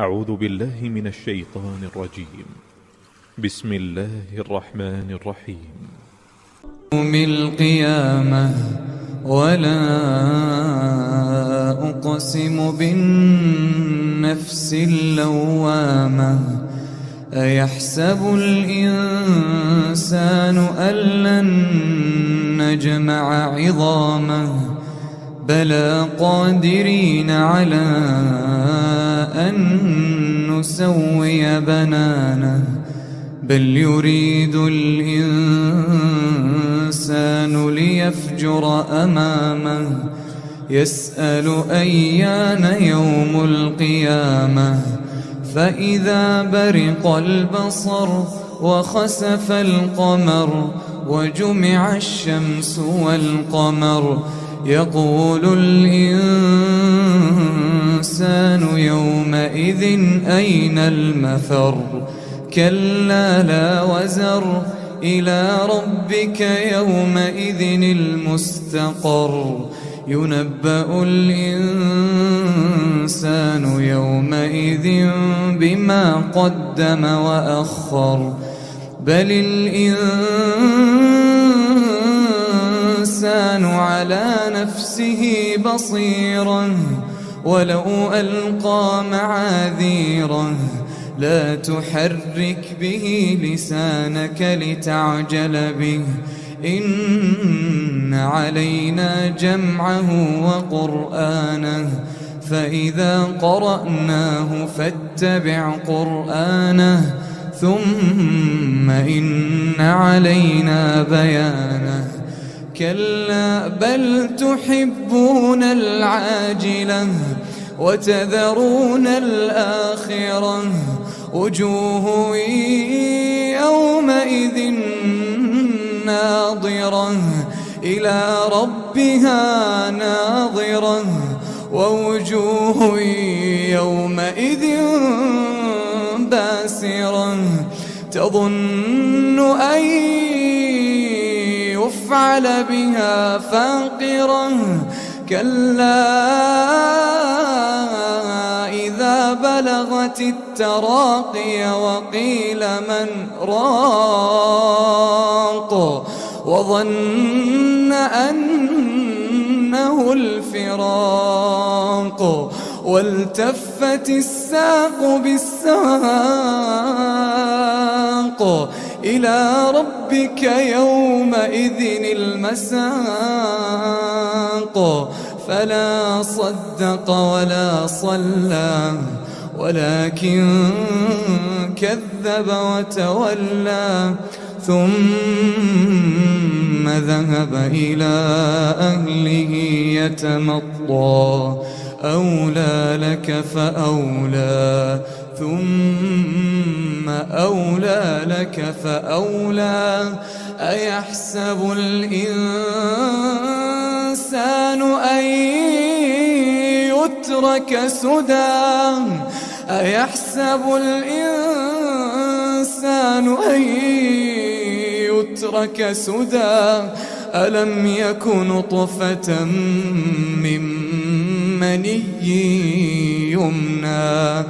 أعوذ بالله من الشيطان الرجيم. بسم الله الرحمن الرحيم. يوم القيامة ولا أقسم بالنفس اللوامة أيحسب الإنسان أن لن نجمع عظامه بلى قادرين على أن نسوي بنانه بل يريد الإنسان ليفجر أمامه يسأل أيان يوم القيامة فإذا برق البصر وخسف القمر وجمع الشمس والقمر يقول الإنسان يومئذ أين المفر كلا لا وزر إلى ربك يومئذ المستقر ينبأ الإنسان يومئذ بما قدم وأخر بل الإنسان على نفسه بصيرا ولو ألقى معاذيره لا تحرك به لسانك لتعجل به إن علينا جمعه وقرآنه فإذا قرأناه فاتبع قرآنه ثم إن علينا بيانه كلا بل تحبون العاجلة وتذرون الآخرة وجوه يومئذ ناظرة إلى ربها ناظرة ووجوه يومئذ باسرة تظن أن يفعل بها فاقرة كلا إذا بلغت التراقي وقيل من راق وظن أنه الفراق والتفت الساق بالساق إلى ربك يومئذ المساق فلا صدق ولا صلى ولكن كذب وتولى ثم ذهب إلى أهله يتمطى أولى لك فأولى ثم أولى لك فأولى أيحسب الإنسان أن يترك سدى أيحسب الإنسان أن يترك سدى ألم يكن نطفة من مني يمنى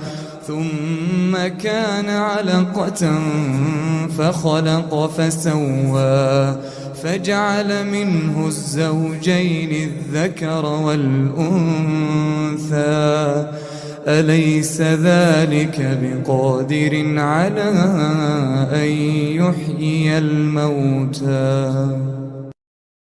ثم كان علقة فخلق فسوى فجعل منه الزوجين الذكر والأنثى أليس ذلك بقادر على أن يحيي الموتى